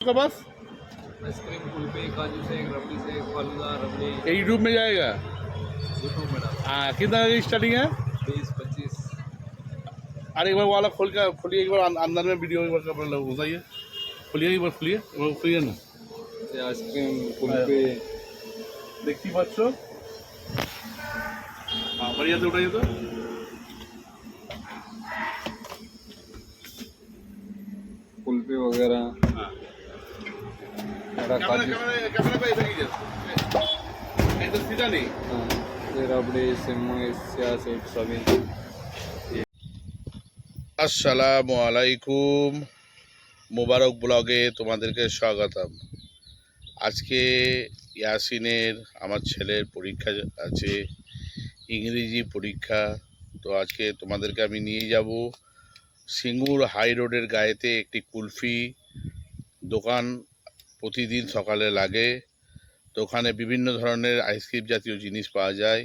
आपका पास आइसक्रीम, कुल्फी, काजू शेक, रबड़ी शेक, फालूदा, रबड़ी यूट्यूब में जाएगा। यूट्यूब में डाल। हाँ, कितना की स्टार्टिंग है? 20-25। अरे एक बार वाला खोलिए, एक बार अंदर में वीडियो एक बार कपड़ा घुसाइए, खोलिए एक बार, खोलिए ना। आइसक्रीम, कुल्फी, देखती बच्चों। हाँ, बढ़िया से उठाइए तो। कुल्फी वगैरह। हाँ, काजू, कैमरा पे ऐसा कीजिए, ऐसा सीधा नहीं। ये रबड़ी, सिमई, स्या सेट सभी। আসসালামু আলাইকুম, মোবারক ব্লগে তোমাদেরকে স্বাগতম। আজকে ইয়াসিনের আমার ছেলের পরীক্ষা আছে, ইংরেজি পরীক্ষা। তো আজকে তোমাদেরকে আমি নিয়ে যাব সিঙ্গুর হাই রোডের গায়েতে একটি কুলফি দোকান প্রতিদিন সকালে লাগে। তো ওখানে বিভিন্ন ধরনের আইসক্রিম জাতীয় জিনিস পাওয়া যায়,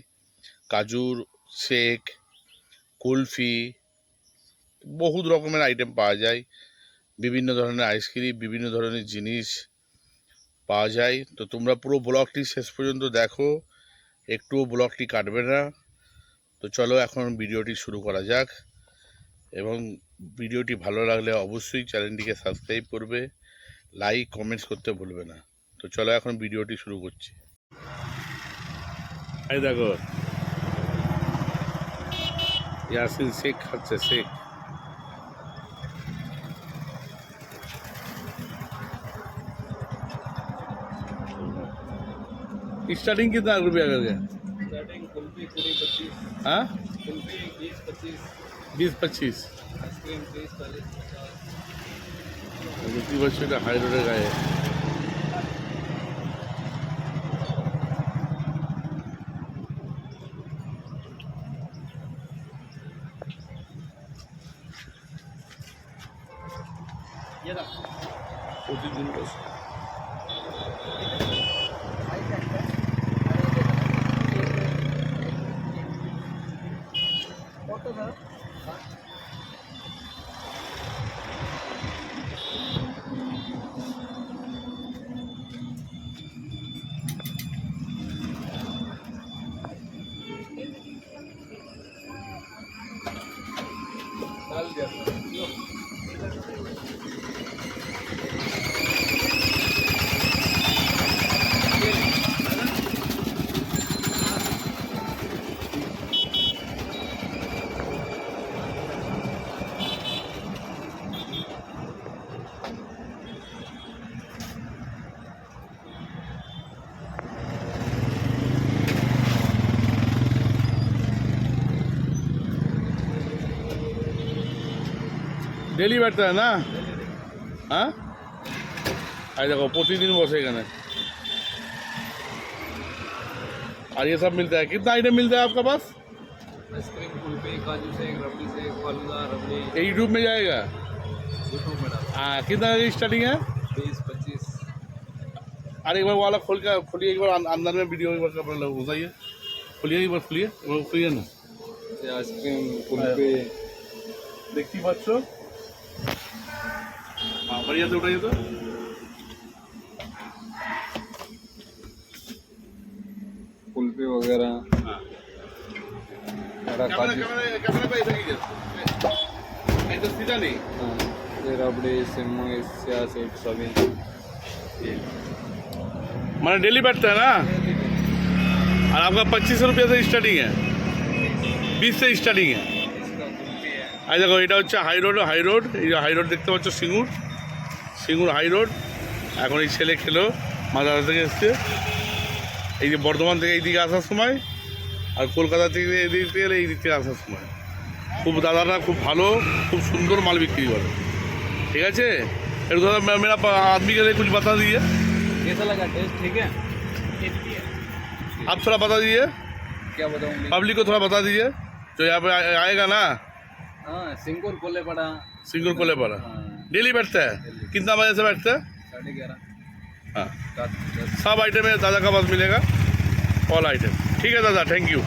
কাজুর শেক, কুলফি, বহুত রকমের আইটেম পাওয়া যায়, বিভিন্ন ধরনের আইসক্রিম, বিভিন্ন ধরনের জিনিস পাওয়া যায়। তো তোমরা পুরো ব্লগটি শেষ পর্যন্ত দেখো, একটুও ব্লগটি কাটবে না। তো চলো এখন ভিডিওটি শুরু করা যাক, এবং ভিডিওটি ভালো লাগলে অবশ্যই চ্যানেলটিকে সাবস্ক্রাইব করবে, লাইক কমেন্টস করতে ভুলবে না। তো চলো এখন ভিডিওটি শুরু করছি। এই দেখো ইয়াসিন শেক খাচ্ছে, শেক। स्टार्टिंग कितना रुपया करके? स्टार्टिंग कुल्फी 20-25। हाँ, कुल्फी 20-25। 20-25। आइसक्रीम 30-40-50। दूसरी बच्चों का हाई रोड का है। प्रतिदिन बस डाल दिया। डेली बैठता है ना? हाँ, आज देखो प्रतिदिन बसे एखाने। और ये सब मिलता है, कितना आइटम मिलता है आपका पास? आइसक्रीम, कुल्फी, काजू शेक, रबड़ी शेक, फालूदा, रबड़ी यूट्यूब में जाएगा। यूट्यूब में डाल। हाँ, कितना की स्टार्टिंग है? 20-25। अरे एक बार वाला खोलिए, एक बार अंदर में वीडियो एक बार कपड़ा घुसाइए, खोलिए एक बार, खोलिए ना। आइसक्रीम, कुल्फी, देखती बच्चों। हाँ, बढ़िया से उठाइए तो। कुल्फी वगैरह। हाँ, काजू, कैमरा पे ऐसा कीजिए, ऐसा सीधा नहीं। ये रबड़ी, सिमई, स्या सेट सभी। मैंने डेली बैठता है ना? और आपका 25 रुपये से स्टार्टिंग है, 20 से स्टार्टिंग है। আর দেখো এটা হচ্ছে হাই রোড, এই যে হাই রোড দেখতে পাচ্ছ, সিঙ্গুর হাই রোড। এখন এই ছেলে খেলো মাদার থেকে এসছে, এই যে বর্ধমান থেকে এইদিকে আসার সময়, আর কলকাতা থেকে এদিক থেকে গেলে এই দিক থেকে আসার সময়। খুব দাদারা খুব ভালো, খুব সুন্দর মাল বিক্রি করে, ঠিক আছে। একটু দাদা मेरा आदमी के लिए कुछ बता दीजिए, कैसा लगा टेस्ट? ठीक है, आप थोड़ा बता दीजिए, क्या बताऊँ? पब्लिक को थोड़ा बता दीजिए जो यहाँ पे आएगा ना। हाँ, सिंगूर कोले पड़ा। सिंगुर कोले पड़ा हाँ, डेली बैठता है, कितना बजे से बैठता है? 11:30। हाँ, रात 10। सब आइटम है दादा का पास मिलेगा, ऑल आइटम। ठीक है दादा, थैंक यू।